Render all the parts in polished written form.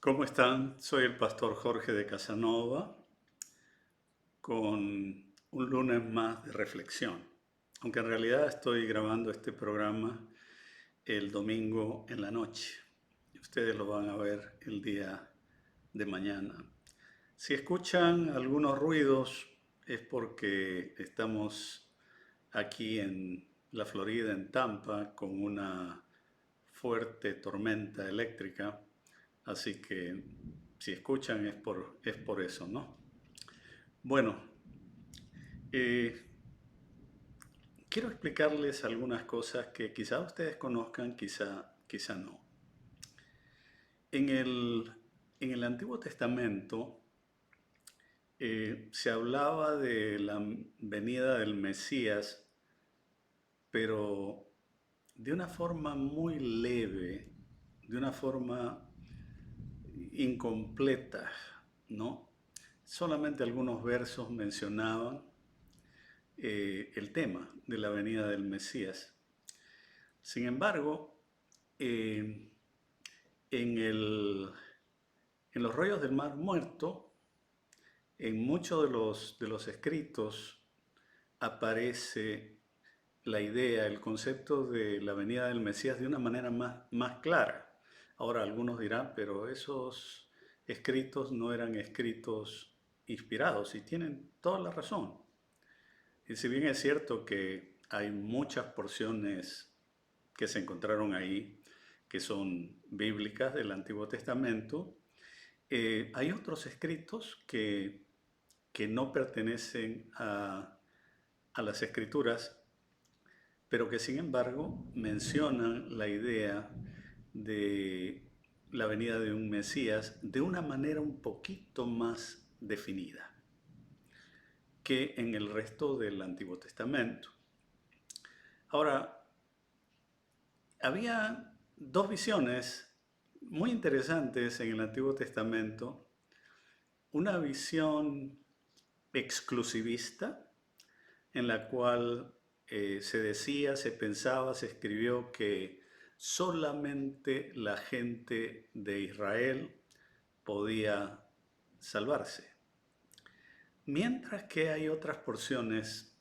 ¿Cómo están? Soy el pastor Jorge de Casanova con un lunes más de reflexión. Aunque en realidad estoy grabando este programa el domingo en la noche. Ustedes lo van a ver el día de mañana. Si escuchan algunos ruidos es porque estamos aquí en la Florida, en Tampa, con una fuerte tormenta eléctrica. Así que si escuchan es por eso, ¿no? Bueno, eh, quiero explicarles algunas cosas que quizá ustedes conozcan, quizá no. En el, en el Antiguo Testamento se hablaba de la venida del Mesías, pero de una forma muy leve, de una forma incompleta, ¿no? Solamente algunos versos mencionaban el tema de la venida del Mesías. Sin embargo, eh, en, el, en los rollos del Mar Muerto, en muchos de los escritos aparece la idea, el concepto de la venida del Mesías de una manera más clara. Ahora algunos dirán, pero esos escritos no eran escritos inspirados y tienen toda la razón. Y si bien es cierto que hay muchas porciones que se encontraron ahí que son bíblicas del Antiguo Testamento, hay otros escritos que no pertenecen a las escrituras, pero que sin embargo mencionan la idea de la venida de un Mesías de una manera un poquito más definida que en el resto del Antiguo Testamento. Ahora, había dos visiones muy interesantes en el Antiguo Testamento. Una visión exclusivista, en la cual se decía, se pensaba, se escribió que solamente la gente de Israel podía salvarse. Mientras que hay otras porciones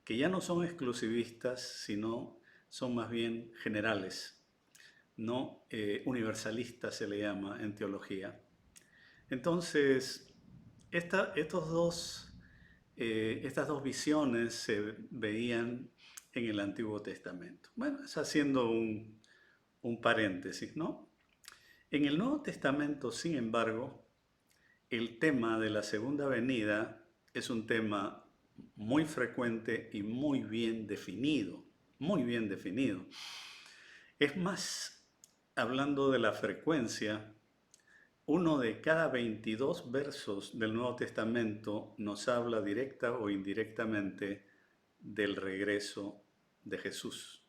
que ya no son exclusivistas, sino son más bien generales, no universalistas se le llama en teología. Entonces, estas dos visiones se veían en el Antiguo Testamento. Bueno, es haciendo un paréntesis, ¿no? En el Nuevo Testamento, sin embargo, el tema de la segunda venida es un tema muy frecuente y muy bien definido, muy bien definido. Es más, hablando de la frecuencia, uno de cada 22 versos del Nuevo Testamento nos habla directa o indirectamente del regreso de Jesús,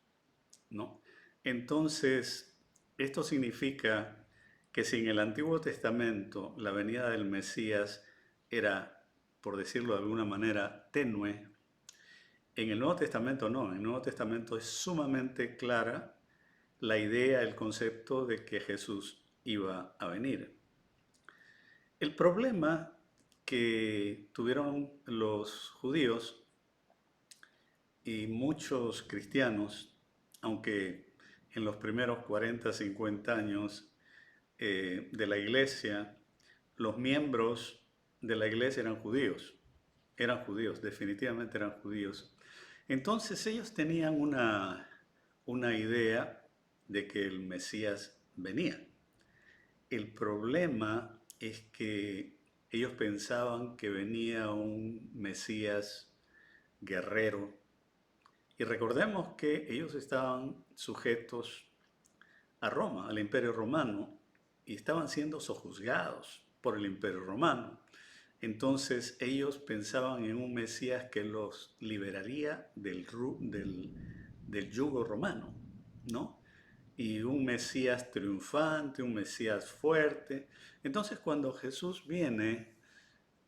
¿no? Entonces, esto significa que si en el Antiguo Testamento la venida del Mesías era, por decirlo de alguna manera, tenue, en el Nuevo Testamento no, en el Nuevo Testamento es sumamente clara la idea, el concepto de que Jesús iba a venir. El problema que tuvieron los judíos y muchos cristianos, aunque en los primeros 40, 50 años de la iglesia, los miembros de la iglesia eran judíos, definitivamente eran judíos. Entonces ellos tenían una idea de que el Mesías venía. El problema es que ellos pensaban que venía un Mesías guerrero. Y recordemos que ellos estaban sujetos a Roma, al Imperio Romano, y estaban siendo sojuzgados por el Imperio Romano. Entonces ellos pensaban en un Mesías que los liberaría del yugo romano, ¿no? Y un Mesías triunfante, un Mesías fuerte. Entonces cuando Jesús viene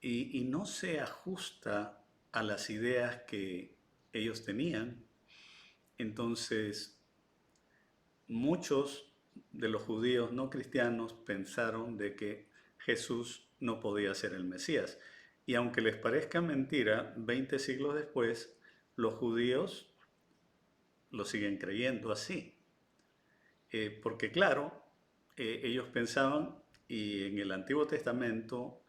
y no se ajusta a las ideas que ellos tenían, entonces muchos de los judíos no cristianos pensaron de que Jesús no podía ser el Mesías. Y aunque les parezca mentira, 20 siglos después, los judíos lo siguen creyendo así. Porque claro, ellos pensaban, y en el Antiguo Testamento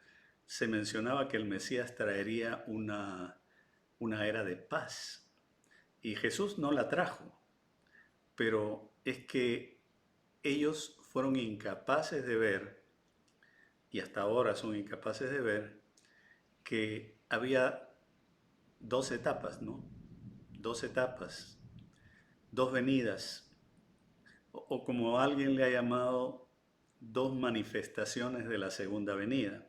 se mencionaba que el Mesías traería una era de paz. Y Jesús no la trajo, pero es que ellos fueron incapaces de ver, y hasta ahora son incapaces de ver, que había dos etapas, ¿no? Dos etapas, dos venidas, o como alguien le ha llamado, dos manifestaciones de la segunda venida.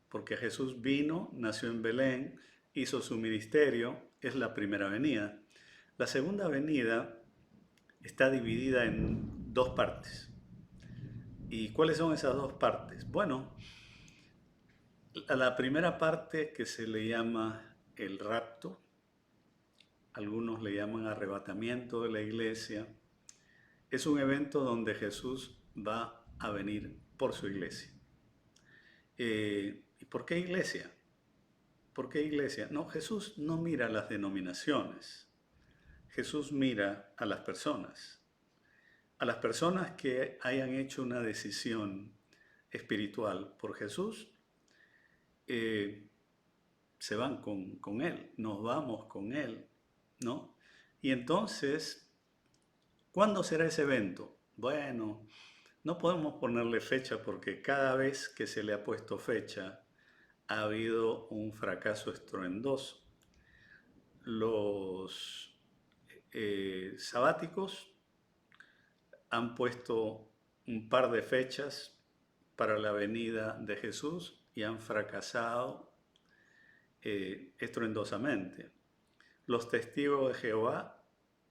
Porque Jesús vino, nació en Belén, hizo su ministerio, es la primera venida. La segunda venida está dividida en dos partes. ¿Y cuáles son esas dos partes? Bueno, a la primera parte, que se le llama el rapto, algunos le llaman arrebatamiento de la iglesia, es un evento donde Jesús va a venir por su iglesia. ¿Y por qué iglesia? ¿Por qué iglesia? No, Jesús no mira las denominaciones. Jesús mira a las personas que hayan hecho una decisión espiritual por Jesús, eh, se van con Él, nos vamos con Él, ¿no? Y entonces, ¿cuándo será ese evento? Bueno, no podemos ponerle fecha porque cada vez que se le ha puesto fecha ha habido un fracaso estruendoso. Los sabáticos han puesto un par de fechas para la venida de Jesús y han fracasado estruendosamente. Los testigos de Jehová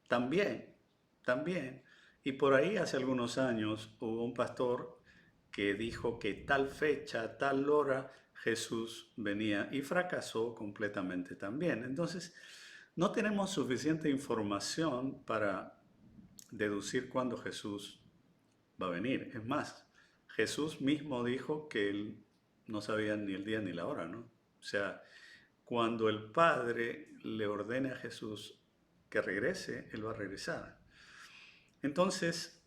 también, también. Y por ahí hace algunos años hubo un pastor que dijo que tal fecha, tal hora, Jesús venía y fracasó completamente también. Entonces, no tenemos suficiente información para deducir cuándo Jesús va a venir. Es más, Jesús mismo dijo que él no sabía ni el día ni la hora, ¿no? O sea, cuando el Padre le ordene a Jesús que regrese, él va a regresar. Entonces,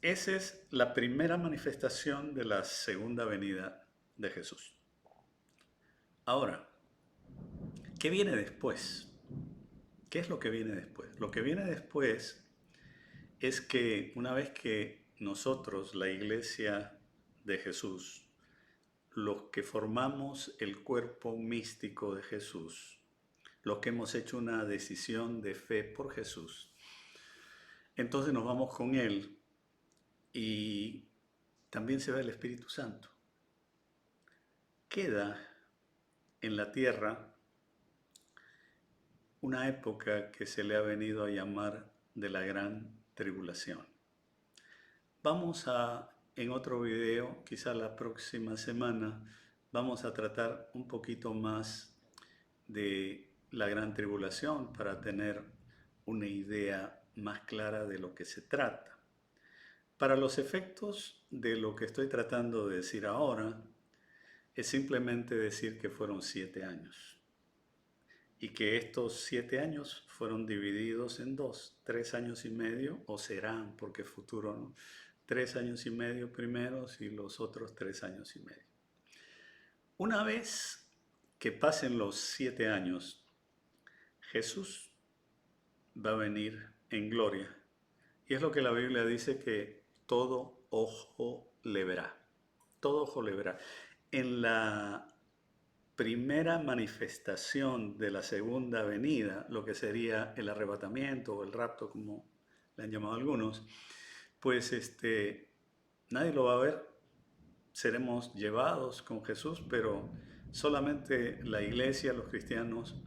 esa es la primera manifestación de la segunda venida de Jesús. Ahora, ¿qué viene después? ¿Qué es lo que viene después? Lo que viene después es que una vez que nosotros, la iglesia de Jesús, los que formamos el cuerpo místico de Jesús, los que hemos hecho una decisión de fe por Jesús, entonces nos vamos con Él y también se va el Espíritu Santo. Queda en la tierra una época que se le ha venido a llamar de la gran tribulación. Vamos a, en otro video, quizá la próxima semana, vamos a tratar un poquito más de la gran tribulación para tener una idea más clara de lo que se trata. Para los efectos de lo que estoy tratando de decir ahora, es simplemente decir que fueron 7 años y que estos 7 años fueron divididos en dos, 3 años y medio, o serán, porque futuro no, 3 años y medio primeros y los otros 3 años y medio. Una vez que pasen los 7 años, Jesús va a venir en gloria. Y es lo que la Biblia dice, que todo ojo le verá. Todo ojo le verá. En la primera manifestación de la segunda venida, lo que sería el arrebatamiento o el rapto, como le han llamado algunos, pues nadie lo va a ver. Seremos llevados con Jesús, pero solamente la iglesia, los cristianos,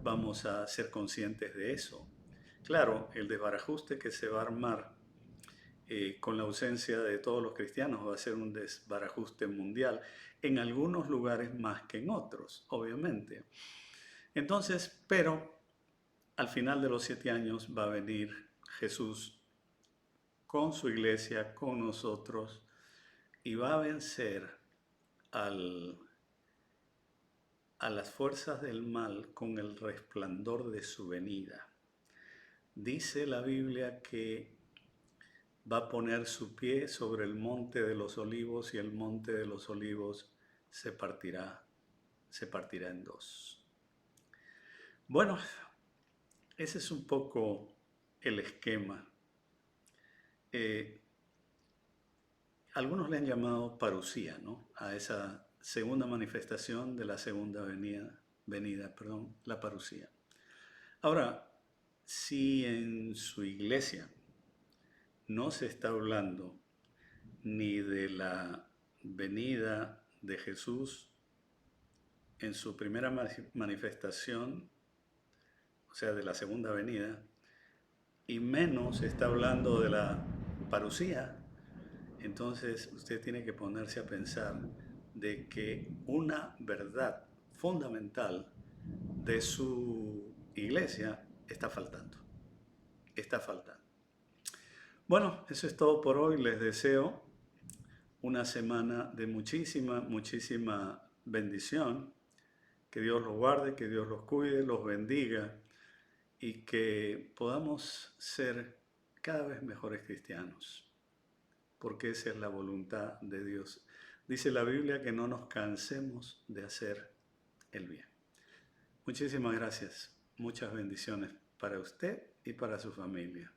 vamos a ser conscientes de eso. Claro, el desbarajuste que se va a armar con la ausencia de todos los cristianos va a ser un desbarajuste mundial, en algunos lugares más que en otros, obviamente. Entonces, pero al final de los 7 años va a venir Jesús con su iglesia, con nosotros, y va a vencer al, a las fuerzas del mal con el resplandor de su venida. Dice la Biblia que va a poner su pie sobre el monte de los olivos y el monte de los olivos se partirá en dos. Bueno, ese es un poco el esquema. Algunos le han llamado parusía, ¿no? A esa segunda manifestación de la segunda venida, la parusía. Ahora, si en su iglesia no se está hablando ni de la venida de Jesús en su primera manifestación, o sea, de la segunda venida, y menos se está hablando de la parusía, entonces usted tiene que ponerse a pensar de que una verdad fundamental de su iglesia está faltando. Está faltando. Bueno, eso es todo por hoy. Les deseo una semana de muchísima bendición. Que Dios los guarde, que Dios los cuide, los bendiga y que podamos ser cada vez mejores cristianos, porque esa es la voluntad de Dios. Dice la Biblia que no nos cansemos de hacer el bien. Muchísimas gracias. Muchas bendiciones para usted y para su familia.